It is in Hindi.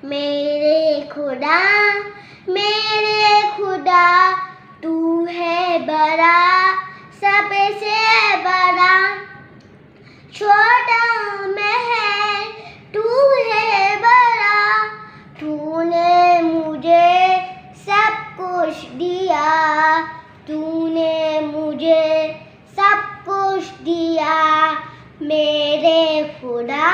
मेरे खुदा तू है बड़ा, सबसे बड़ा। छोटा मैं है, तू है बड़ा। तूने मुझे सब कुछ दिया, तूने मुझे सब कुछ दिया। मेरे खुदा